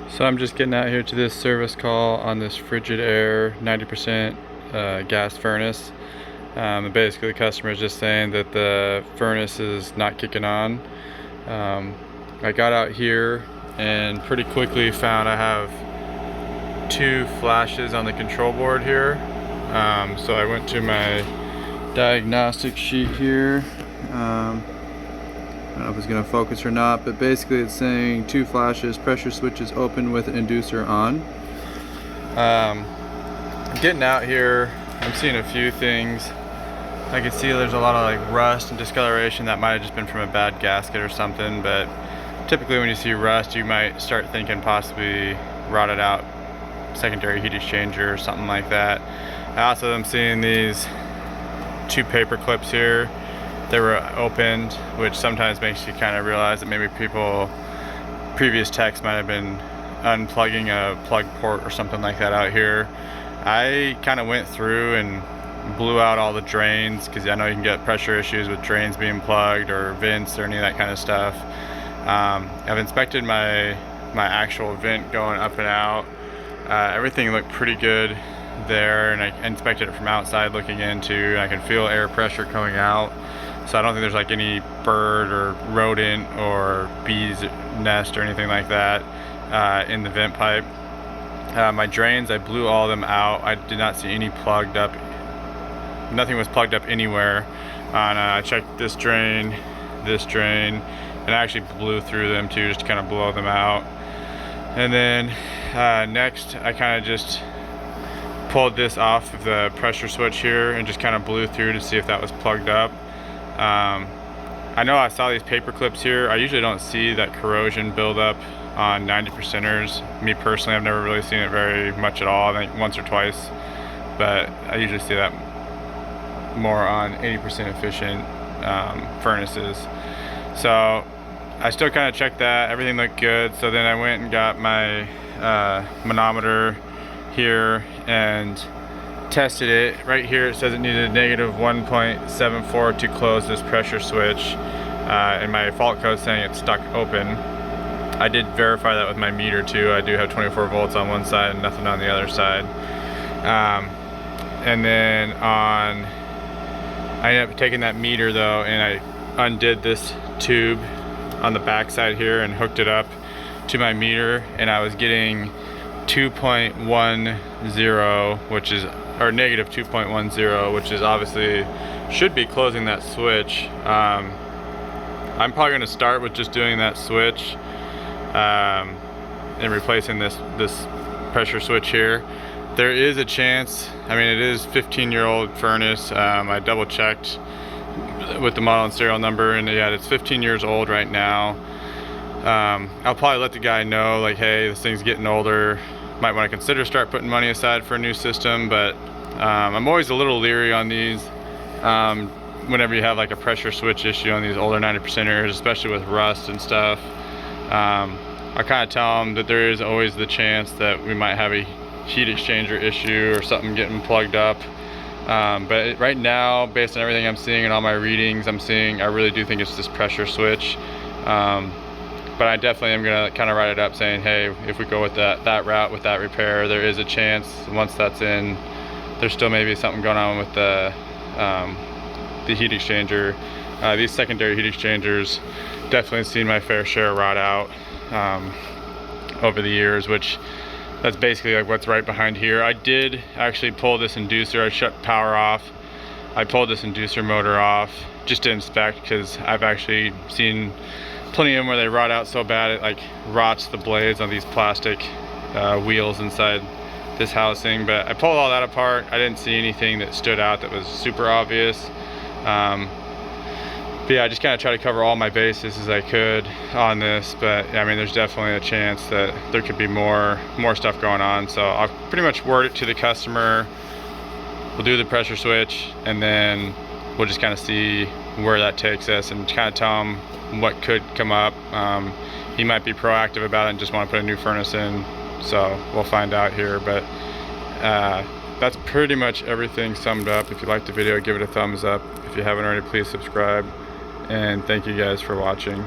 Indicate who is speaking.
Speaker 1: So I'm just getting out here to this service call on this Frigidaire 90% gas furnace. And basically the customer is just saying that the furnace is not kicking on. I got out here and pretty quickly found I have two flashes on the control board here. So I went to my diagnostic sheet here. I don't know if it's going to focus or not, but basically it's saying two flashes, pressure switch is open with inducer on. Getting out here, I'm seeing a few things. I can see there's a lot of like rust and discoloration that might have just been from a bad gasket or something, but typically when you see rust you might start thinking possibly rotted out secondary heat exchanger or something like that. I also am seeing these two paper clips here. They were opened, which sometimes makes you kind of realize that maybe previous techs might have been unplugging a plug port or something like that out here. I kind of went through and blew out all the drains, because I know you can get pressure issues with drains being plugged or vents or any of that kind of stuff. I've inspected my actual vent going up and out. Everything looked pretty good there, and I inspected it from outside looking into, and I can feel air pressure coming out. So I don't think there's like any bird or rodent or bee's nest or anything like that in the vent pipe. My drains, I blew all of them out. I did not see any plugged up. Nothing was plugged up anywhere. And I checked this drain, and I actually blew through them too, just to kind of blow them out. And then next, I kind of just pulled this off of the pressure switch here and just kind of blew through to see if that was plugged up. I know I saw these paper clips here. I usually don't see that corrosion buildup on 90%ers. Me personally, I've never really seen it very much at all. I think once or twice, but I usually see that more on 80% efficient furnaces. So I still kind of checked that. Everything looked good. So then I went and got my manometer here and tested it. Right here it says it needed negative 1.74 to close this pressure switch, and my fault code saying it's stuck open. I did verify that with my meter too. I do have 24 volts on one side and nothing on the other side. And then I ended up taking that meter though, and I undid this tube on the back side here and hooked it up to my meter, and I was getting 2.10, which is, or negative 2.10, which is obviously should be closing that switch. I'm probably going to start with just doing that switch and replacing this pressure switch here. There is a chance, I mean, it is 15-year-old furnace. I double checked with the model and serial number, and yeah, it's 15 years old right now. I'll probably let the guy know, like, hey, this thing's getting older, might want to consider start putting money aside for a new system. But I'm always a little leery on these whenever you have like a pressure switch issue on these older 90%ers, especially with rust and stuff. I kind of tell them that there is always the chance that we might have a heat exchanger issue or something getting plugged up. But right now, based on everything I'm seeing and all my readings I'm seeing, I really do think it's this pressure switch. But I definitely am gonna kind of write it up saying, hey, if we go with that route with that repair, there is a chance once that's in, there's still maybe something going on with the heat exchanger. These secondary heat exchangers definitely seen my fair share rot out over the years, which that's basically like what's right behind here. I did actually pull this inducer. I shut power off. I pulled this inducer motor off just to inspect, because I've actually seen plenty of them where they rot out so bad it like rots the blades on these plastic wheels inside this housing. But I pulled all that apart. I didn't see anything that stood out that was super obvious. But yeah, I just kind of try to cover all my bases as I could on this. But I mean, there's definitely a chance that there could be more stuff going on. So I'll pretty much word it to the customer. We'll do the pressure switch, and then we'll just kind of see where that takes us and kind of tell him what could come up. He might be proactive about it and just want to put a new furnace in, so we'll find out here. But that's pretty much everything summed up. If you liked the video, give it a thumbs up. If you haven't already, please subscribe, and thank you guys for watching.